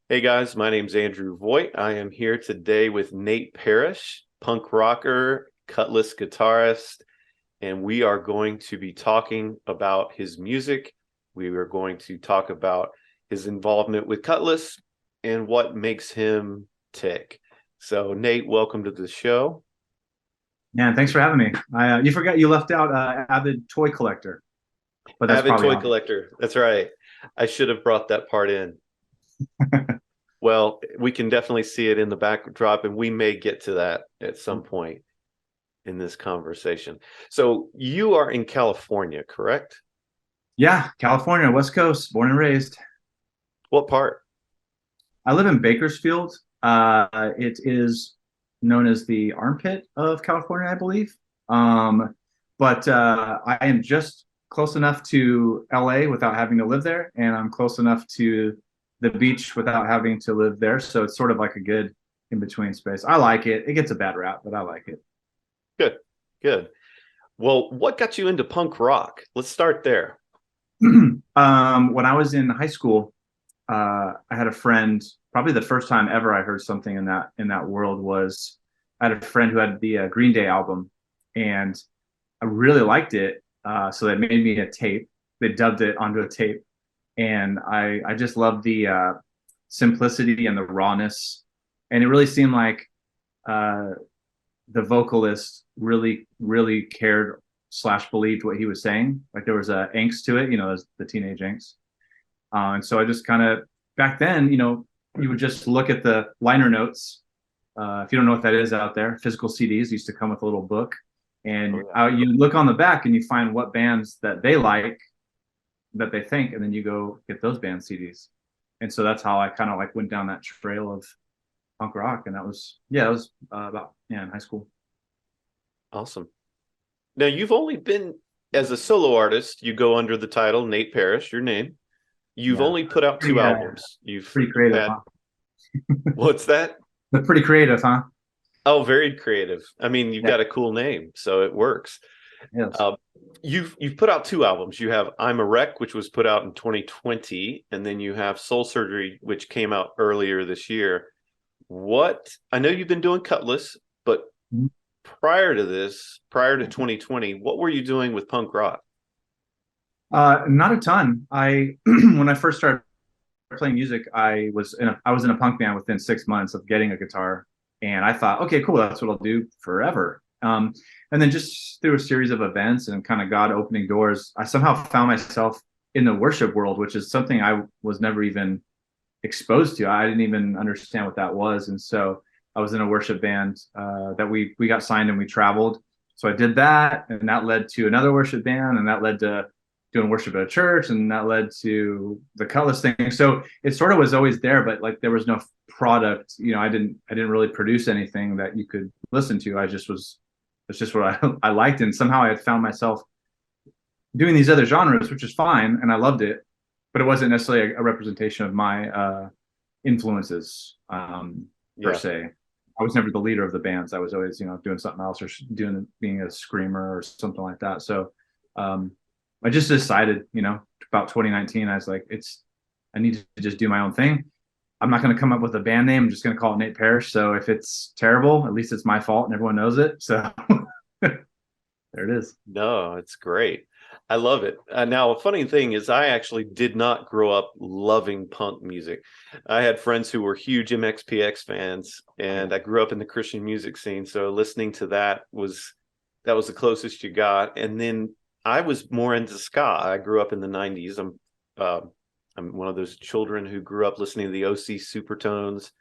Hey guys, my name's Andrew Voigt. I am here today with Nate Parrish, punk rocker, Cutlass guitarist, and we are going to be talking about his music. We are going to talk about his involvement with Cutlass and what makes him tick. So, Nate, welcome to the show. Yeah, thanks for having me. You forgot you left out avid toy collector, but that's Avid probably toy obvious. collector. That's right. I should have brought that part in. Well, we can definitely see it in the backdrop, and we may get to that at some point in this conversation. So you are in California, correct? Yeah, California, West Coast, born and raised. What part? I live in Bakersfield. It is known as the armpit of California, I believe. But I am just close enough to LA without having to live there, and I'm close enough to the beach without having to live there. So it's sort of like a good in between space. I like it. It gets a bad rap, but I like it. Good, good. Well, what got you into punk rock? Let's start there. When I was in high school, I had a friend. Probably the first time ever I heard something in that world was I had a friend who had the Green Day album, and I really liked it. So they made me a tape. They dubbed it onto a tape, and I just loved the simplicity and the rawness, and it really seemed like uh, the vocalist really cared slash believed what he was saying. Like there was a angst to it, the teenage angst. And so I just kind of back then, you would just look at the liner notes. If you don't know what that is out there, physical CDs used to come with a little book, Oh, and yeah. you look on the back and you find what bands that they like, that they think, and then you go get those band CDs. And so that's how I kind of like went down that trail of punk rock, and that was yeah, it was about in high school. Awesome. Now, you've only been, as a solo artist, you go under the title Nate Parrish, your name. You've Yeah, only put out pretty two albums. You've pretty creative, had, huh? what's that? But pretty creative, huh? Oh, very creative. I mean, you've Yeah. got a cool name, so it works. Yes. Uh, you've put out two albums. You have I'm a Wreck, which was put out in 2020, and then you have Soul Surgery, which came out earlier this year. What I know you've been doing Cutlass, but prior to this, prior to 2020, what were you doing with punk rock? Not a ton. I when I first started playing music, I was in a punk band within 6 months of getting a guitar, and I thought, okay, cool, that's what I'll do forever. And then just through a series of events and kind of God opening doors, I somehow found myself in the worship world, which is something I was never even exposed to. I didn't even understand what that was, and so I was in a worship band that we got signed and we traveled. So I did that, and that led to another worship band, and that led to doing worship at a church, and that led to the Cutlass thing. So it sort of was always there, but like there was no product. I didn't really produce anything that you could listen to. It's just what I liked, and somehow I had found myself doing these other genres, which is fine, and I loved it, but it wasn't necessarily a representation of my influences per Yeah. se. I was never the leader of the bands. I was always, doing something else or doing being a screamer or something like that. So um, I just decided, about 2019, I was like, I need to just do my own thing. I'm not going to come up with a band name. I'm just going to call it Nate Parrish. So if it's terrible, at least it's my fault and everyone knows it. So there it is. No, it's great. I love it. Now, a funny thing is, I actually did not grow up loving punk music. I had friends who were huge MXPX fans, and I grew up in the Christian music scene. So listening to that was the closest you got. And then I was more into ska. I grew up in the '90s. Uh, I'm one of those children who grew up listening to the OC Supertones,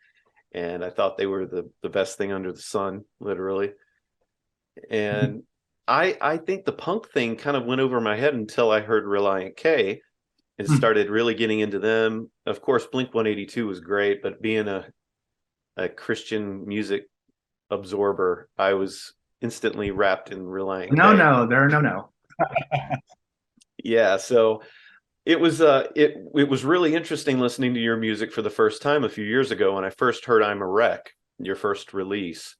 and I thought they were the best thing under the sun, literally. And I think the punk thing kind of went over my head until I heard Reliant K and started really getting into them. Of course, Blink 182 was great, but being a Christian music absorber, I was instantly wrapped in Reliant No, K. no, there are no. Yeah, so it was really interesting listening to your music for the first time a few years ago when I first heard I'm a Wreck, your first release.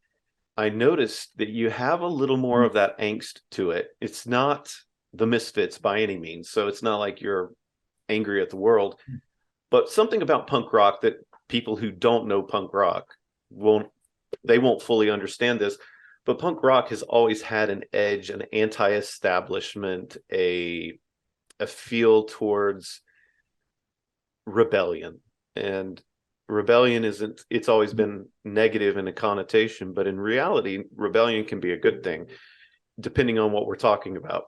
I noticed that you have a little more of that angst to it. It's not the Misfits by any means, so it's not like you're angry at the world, but something about punk rock that people who don't know punk rock won't fully understand this, but punk rock has always had an edge, an anti-establishment, a feel towards rebellion. And rebellion isn't, it's always been negative in a connotation, but in reality, rebellion can be a good thing, depending on what we're talking about.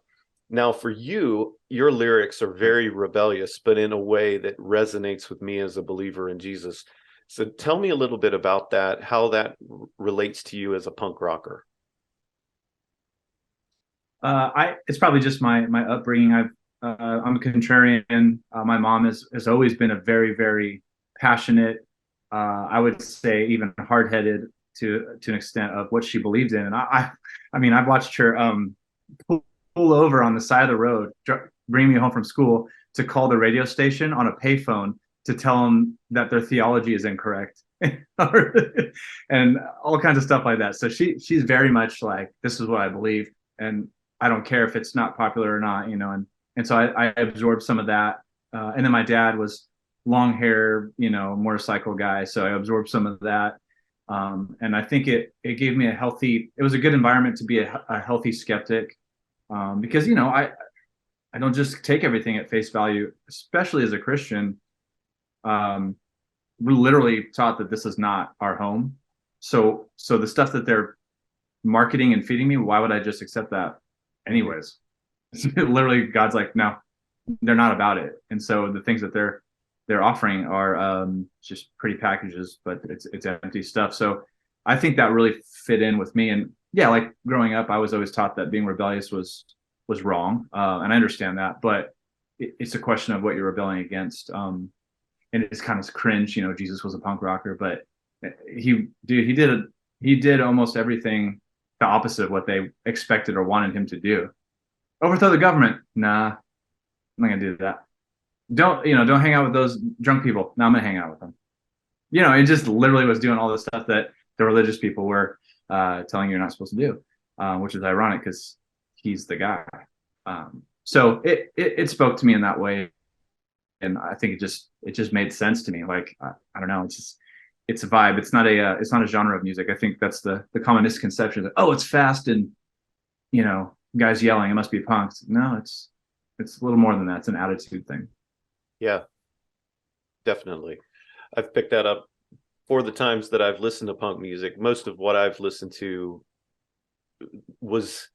Now, for you, your lyrics are very rebellious, but in a way that resonates with me as a believer in Jesus. So tell me a little bit about that, how that relates to you as a punk rocker. It's probably just my upbringing. I'm a contrarian. My mom has always been a very, very passionate, I would say even hard-headed to an extent of what she believed in. And I mean, I've watched her pull over on the side of the road, bring me home from school to call the radio station on a payphone to tell them that their theology is incorrect. And all kinds of stuff like that. So she's very much like, this is what I believe, and I don't care if it's not popular or not, you know. And so I absorbed some of that. And then my dad was long hair, you know, motorcycle guy, so I absorbed some of that. And I think it gave me it was a good environment to be a healthy skeptic, because, you know, I don't just take everything at face value, especially as a Christian. We're literally taught that this is not our home. So the stuff that they're marketing and feeding me, why would I just accept that anyways? Literally, God's like, no, they're not about it. And so the things that they're offering are just pretty packages, but it's empty stuff. So I think that really fit in with me. And yeah, like growing up, I was always taught that being rebellious was wrong, and I understand that, but it's a question of what you're rebelling against. And it's kind of cringe, you know. Jesus was a punk rocker, but he did almost everything the opposite of what they expected or wanted him to do. Overthrow the government? Nah, I'm not gonna do that. Don't hang out with those drunk people. No, I'm gonna hang out with them. You know, it just literally was doing all the stuff that the religious people were telling you you're not supposed to do, which is ironic because he's the guy. So it spoke to me in that way, and I think it just made sense to me. Like, I don't know, it's a vibe. It's not a genre of music. I think that's the common misconception that, oh, it's fast and, you know, guys yelling, it must be punk. No, it's a little more than that. It's an attitude thing. Yeah, definitely. I've picked that up for the times that I've listened to punk music. Most of what I've listened to was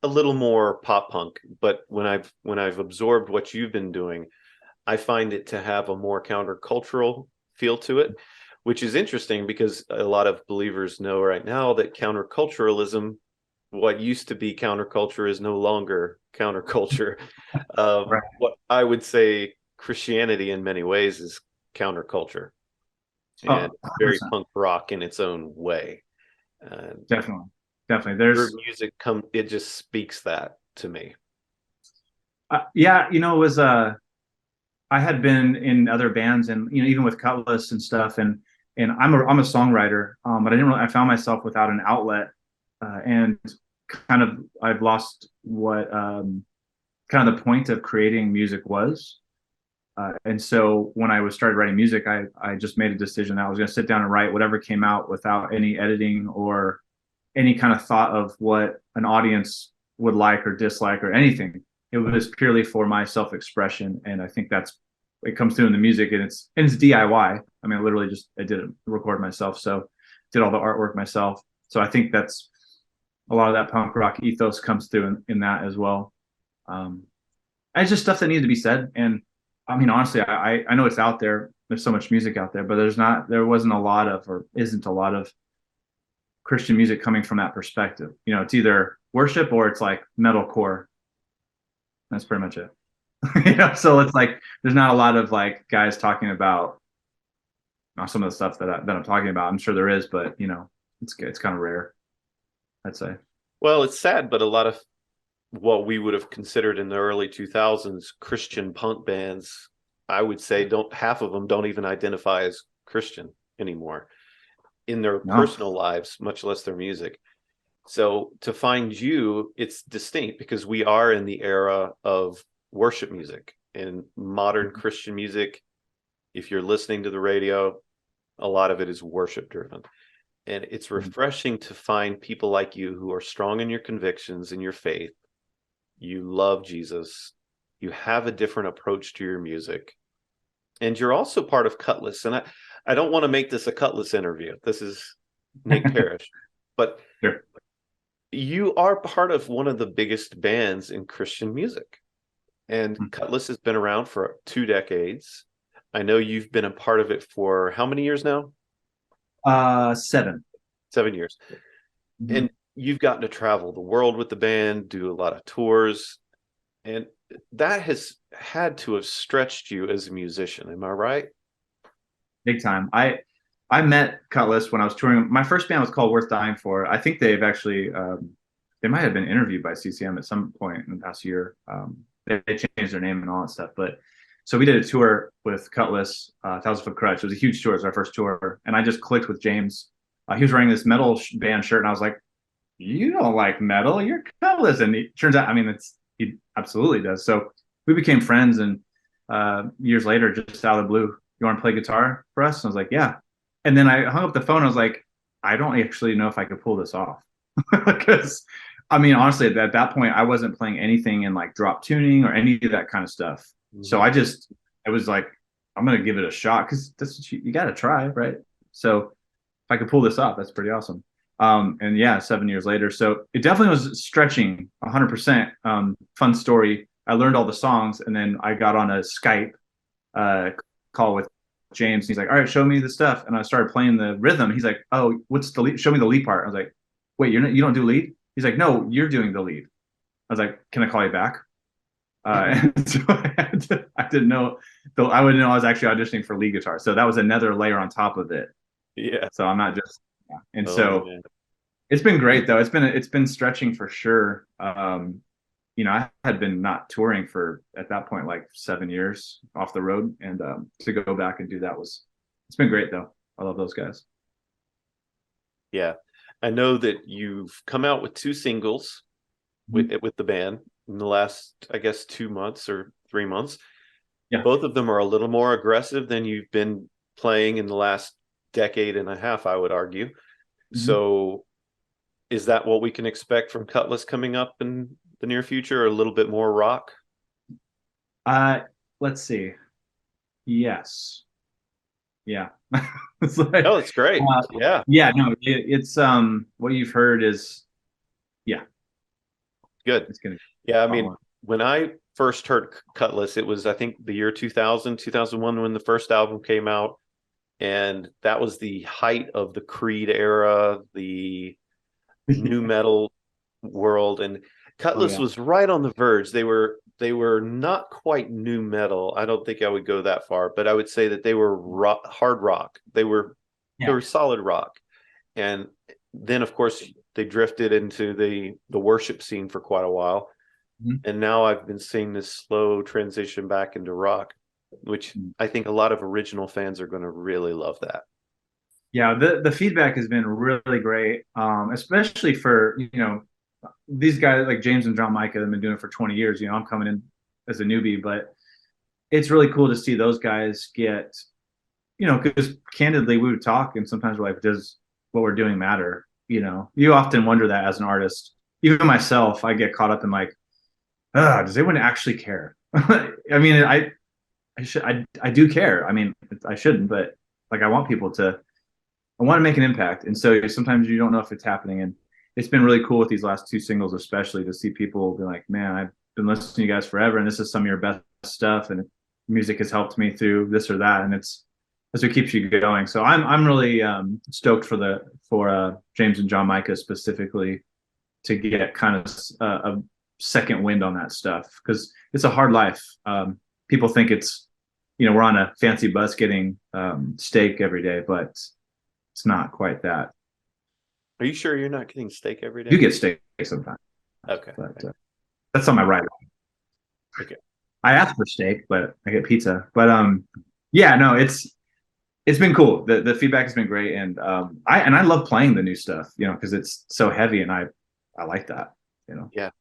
a little more pop punk, but when I've absorbed what you've been doing, I find it to have a more countercultural feel to it, which is interesting because a lot of believers know right now that counterculturalism, what used to be counterculture, is no longer counterculture. Right. What I would say Christianity in many ways is counterculture, and Oh, very 100%. punk rock in its own way. Definitely. Definitely. Your There's, music it just speaks that to me. yeah, you know, it was, I had been in other bands, and, you know, even with Cutlass and stuff, and I'm a songwriter, but I found myself without an outlet, and kind of I've lost what kind of the point of creating music was. And so when I was started writing music, I just made a decision that I was going to sit down and write whatever came out without any editing or any kind of thought of what an audience would like or dislike or anything. It was purely for my self-expression, and I think it comes through in the music, and it's DIY. I mean, I literally I did it, record myself, so did all the artwork myself. So I think that's a lot of that punk rock ethos comes through in that as well. It's just stuff that needs to be said, and I mean, honestly, I know it's out there. There's so much music out there, but there wasn't a lot of, or isn't a lot of, Christian music coming from that perspective. You know, it's either worship or it's like metalcore. That's pretty much it. You know, so it's like there's not a lot of like guys talking about some of the stuff that I'm talking about. I'm sure there is, but, you know, it's kind of rare, I'd say. Well, it's sad, but a lot of what we would have considered in the early 2000s Christian punk bands, I would say half of them don't even identify as Christian anymore in their personal lives, much less their music. So to find you, it's distinct because we are in the era of worship music and modern Christian music. If you're listening to the radio, a lot of it is worship driven. And it's refreshing to find people like you who are strong in your convictions and your faith. You love Jesus. You have a different approach to your music. And you're also part of Cutlass. And I don't want to make this a Cutlass interview. This is Nate Parrish. But Sure. you are part of one of the biggest bands in Christian music. And Cutlass has been around for 2 decades. I know you've been a part of it for how many years now? 7. 7 years. Mm-hmm. And you've gotten to travel the world with the band, do a lot of tours, and that has had to have stretched you as a musician. Am I right? Big time. I met Cutlass when I was touring. My first band was called Worth Dying For. I think they've actually they might have been interviewed by CCM at some point in the past year. They changed their name and all that stuff. But so we did a tour with Cutlass, 1,000 Foot Crutch. It was a huge tour. It was our first tour, and I just clicked with James. He was wearing this metal band shirt, and I was like, "You don't like metal? You're Cutlass." And it turns out, I mean, he absolutely does. So we became friends, and years later, just out of the blue, "You want to play guitar for us?" And I was like, "Yeah." And then I hung up the phone. I was like, "I don't actually know if I could pull this off," because I mean, honestly, at that point, I wasn't playing anything in like drop tuning or any of that kind of stuff. Mm-hmm. So I was like, "I'm gonna give it a shot," because that's what you got to try, right? So if I could pull this off, that's pretty awesome. And yeah, 7 years later, so it definitely was stretching 100%. Fun story. I learned all the songs, and then I got on a Skype call with James. He's like, "All right, show me the stuff." And I started playing the rhythm. He's like, "Oh, what's the lead? Show me the lead part." I was like, "Wait, you don't do lead?" He's like, "No, you're doing the lead." I was like, "Can I call you back?" And so I didn't know, though I wouldn't know I was actually auditioning for lead guitar. So that was another layer on top of it. Yeah. So I'm not just, yeah. And so man. It's been great though. It's been stretching for sure. I had been not touring for at that point like 7 years off the road, and to go back and do that it's been great though. I love those guys. Yeah, I know that you've come out with 2 singles with the band in the last, I guess, 2 months or 3 months. Yeah, both of them are a little more aggressive than you've been playing in the last decade and a half, I would argue. So is that what we can expect from Cutlass coming up in the near future, or a little bit more rock? Let's see. Yes. Yeah. It's like, oh, it's great. Yeah, no, it's what you've heard is, yeah. Good. I mean, when I first heard Cutlass, it was, I think, the year 2000, 2001, when the first album came out. And that was the height of the Creed era, the new metal world. And Cutlass was right on the verge. They were not quite new metal. I don't think I would go that far, but I would say that they were hard rock. They were solid rock. And then, of course, they drifted into the worship scene for quite a while. And now I've been seeing this slow transition back into rock, which I think a lot of original fans are going to really love that. Yeah, the feedback has been really great, especially for, these guys like James and John Micah have been doing it for 20 years. I'm coming in as a newbie, but it's really cool to see those guys get, because candidly, we would talk and sometimes we're like, does what we're doing matter? You often wonder that as an artist. Even myself, I get caught up in like, does anyone actually care? I mean, I do care. I mean, I shouldn't, but like I want to make an impact. And so sometimes you don't know if it's happening. And it's been really cool with these last 2 singles, especially, to see people be like, "Man, I've been listening to you guys forever, and this is some of your best stuff, and music has helped me through this or that." And that's what keeps you going. So I'm really stoked for James and John Micah specifically to get kind of a second wind on that stuff, because it's a hard life. People think it's, we're on a fancy bus getting steak every day, but it's not quite that. Are you sure you're not getting steak every day? You get steak sometimes. Okay. But that's on my right. Okay. I asked for steak, but I get pizza. But yeah, no, it's been cool. The feedback has been great, and I love playing the new stuff, because it's so heavy, and I like that, Yeah,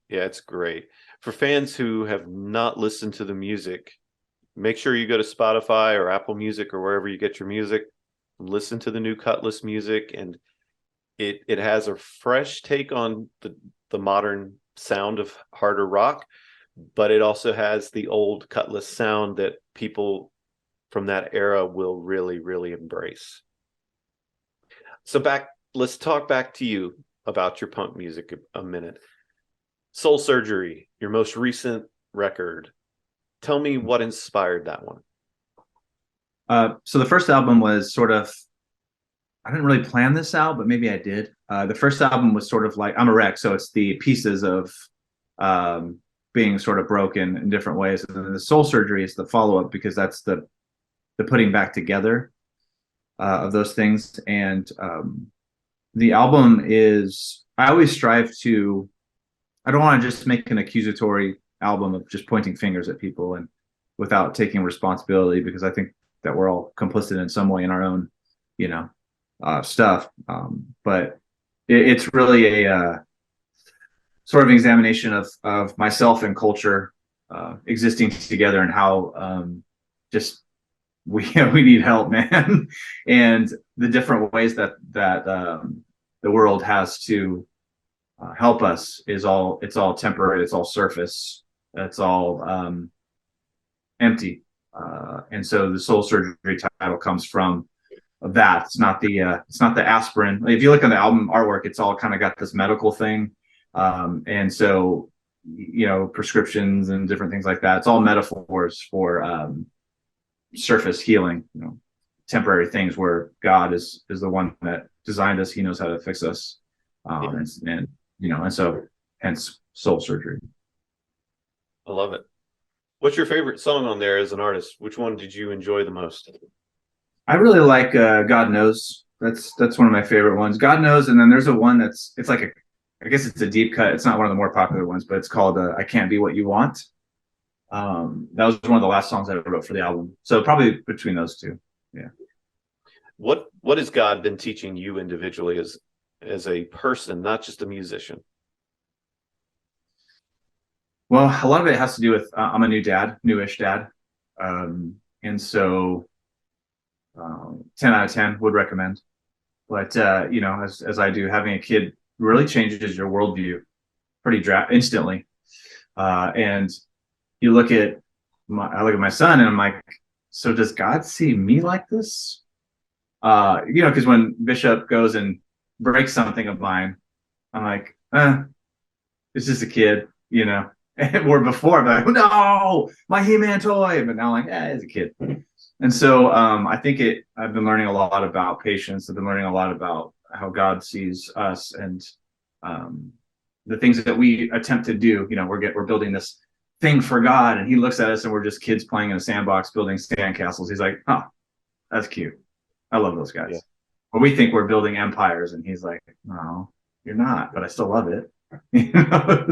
it's great. For fans who have not listened to the music, make sure you go to Spotify or Apple Music or wherever you get your music. listen to the new Cutlass music, and it has a fresh take on the modern sound of harder rock, but it also has the old Cutlass sound that people from that era will really, really embrace. So let's talk back to you about your punk music a minute. Soul Surgery, your most recent record. Tell me what inspired that one. So the first album was sort of, I didn't really plan this out, but maybe I did. The first album was sort of like, I'm a wreck, so it's the pieces of being sort of broken in different ways. And then the Soul Surgery is the follow-up, because that's the putting back together of those things. And the album is, I always strive to, I don't want to just make an accusatory album of just pointing fingers at people and without taking responsibility, because I think that we're all complicit in some way in our own, stuff. But it's really a sort of examination of myself and culture existing together, and how just we need help, man, and the different ways that the world has to help us it's all temporary, it's all surface, it's all empty, and so the Soul Surgery title comes from that. It's not the aspirin. If you look on the album artwork, it's all kind of got this medical thing, and so prescriptions and different things like that. It's all metaphors for surface healing, temporary things, where God is the one that designed us. He knows how to fix us, and so hence Soul Surgery. I love it. What's your favorite song on there as an artist? Which one did you enjoy the most? I really like God Knows. That's one of my favorite ones. God Knows, and then there's a one it's like I guess it's a deep cut. It's not one of the more popular ones, but it's called I Can't Be What You Want. That was one of the last songs I wrote for the album. So probably between those two. Yeah. What has God been teaching you individually as a person, not just a musician? Well, a lot of it has to do with I'm a newish dad, and so 10 out of 10 would recommend. But as I do, having a kid really changes your worldview pretty instantly. And I look at my son, and I'm like, so does God see me like this? Because when Bishop goes and breaks something of mine, I'm like, it's just a kid, Or before, I'm like, no, my He-Man toy. But now I'm like, it's a kid. And so I think I've been learning a lot about patience. I've been learning a lot about how God sees us, and the things that we attempt to do. We're building this thing for God, and He looks at us and we're just kids playing in a sandbox building sandcastles. He's like, oh, that's cute. I love those guys. Yeah. But we think we're building empires, and He's like, no, you're not, but I still love it.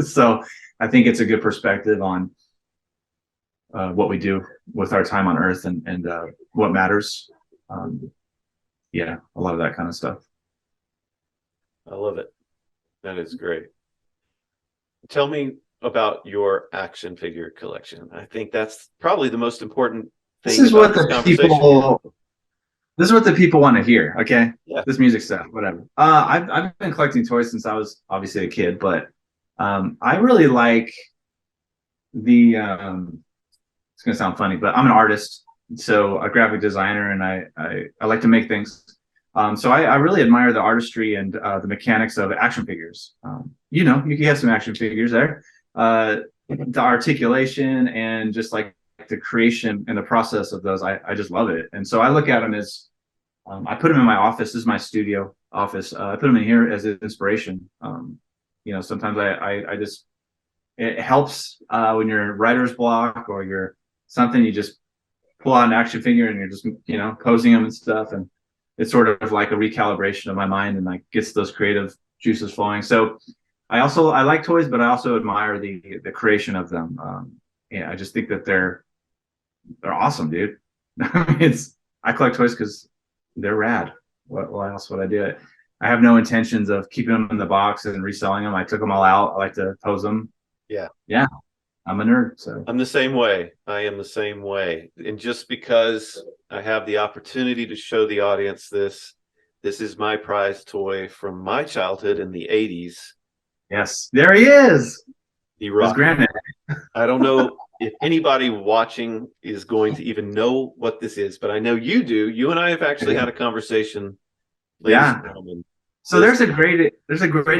So I think it's a good perspective on what we do with our time on earth, and what matters. A lot of that kind of stuff. I love it. That is great. Tell me about your action figure collection. I think that's probably the most important thing. This is what the people want to hear. Okay. Yeah. This music stuff, whatever. I've been collecting toys since I was obviously a kid, but I really like the it's gonna sound funny, but I'm an artist, so a graphic designer, and I like to make things. So I really admire the artistry and the mechanics of action figures. You can have some action figures there. The articulation and just like the creation and the process of those, I just love it. And so I look at them as, I put them in my office. This is my studio office. I put them in here as an inspiration. Sometimes I just, it helps when you're writer's block or you're something, you just pull out an action figure and you're just, posing them and stuff. And it's sort of like a recalibration of my mind, and like gets those creative juices flowing. So I like toys, but I also admire the creation of them. I just think that they're awesome, dude. I collect toys because they're rad. What else would I do? I have no intentions of keeping them in the box and reselling them. I took them all out. I like to pose them. Yeah. Yeah. I'm a nerd, so I'm the same way. I am the same way. And just because I have the opportunity to show the audience this is my prize toy from my childhood in the 80s. yes, there he is. The His rock. granddad. I don't know if anybody watching is going to even know what this is, but I know you do. You and I have actually had a conversation, ladies Yeah. and gentlemen. So there's a great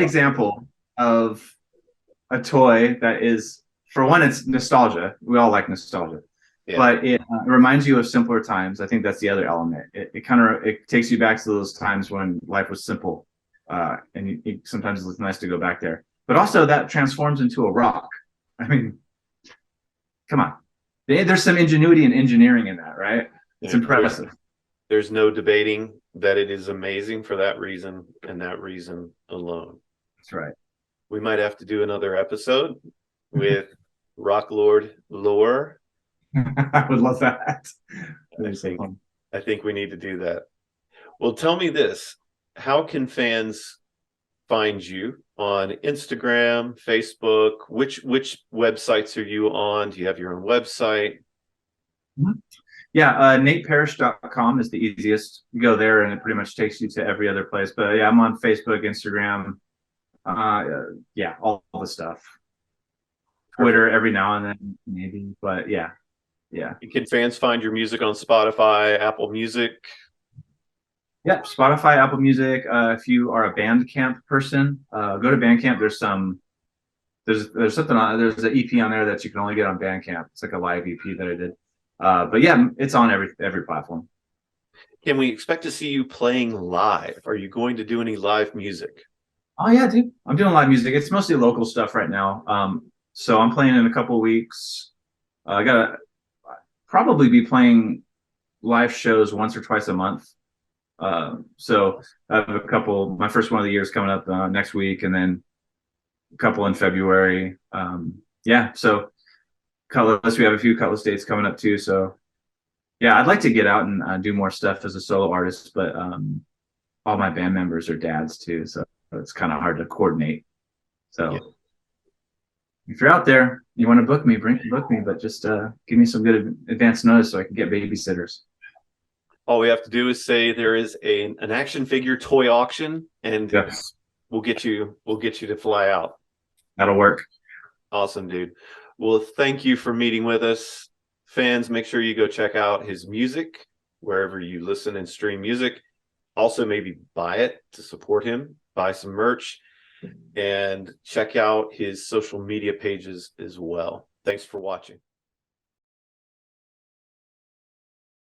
example of a toy that is, for one, it's nostalgia. We all like nostalgia, Yeah. but it reminds you of simpler times. I think that's the other element. It kind of it takes you back to those times when life was simple, and sometimes it's nice to go back there. But also that transforms into a rock. I mean, come on, there's some ingenuity and engineering in that, right? It's impressive. There's no debating that it is amazing for that reason and that reason alone. That's right. We might have to do another episode with Rock Lord lore. I would love that. I think we need to do that. Well, tell me this. How can fans find you on Instagram, Facebook? Which websites are you on? Do you have your own website? Yeah, NateParrish.com is the easiest. You go there and it pretty much takes you to every other place. But yeah, I'm on Facebook, Instagram, yeah, all the stuff. Twitter every now and then, maybe, but yeah. Can fans find your music on Spotify, Apple Music? Yep, Spotify, Apple Music. If you are a Bandcamp person, go to Bandcamp. There's something on. There's an EP on there that you can only get on Bandcamp. It's like a live EP that I did. But yeah, it's on every platform. Can we expect to see you playing live? Are you going to do any live music? Oh yeah, dude. I'm doing live music. It's mostly local stuff right now. So I'm playing in a couple of weeks. I gotta probably be playing live shows once or twice a month. So I have a couple. My first one of the year is coming up next week, and then a couple in February. Yeah. So Cutlass, we have a few Cutlass dates coming up too. So yeah, I'd like to get out and do more stuff as a solo artist, but all my band members are dads too, so it's kind of hard to coordinate. So. Yeah. If you're out there, you want to book me, book me, but just give me some good advance notice so I can get babysitters. All we have to do is say there is an action figure toy auction, and yes, we'll get you to fly out. That'll work. Awesome, dude. Well, thank you for meeting with us. Fans, make sure you go check out his music wherever you listen and stream music. Also, maybe buy it to support him, buy some merch, and check out his social media pages as well. Thanks for watching.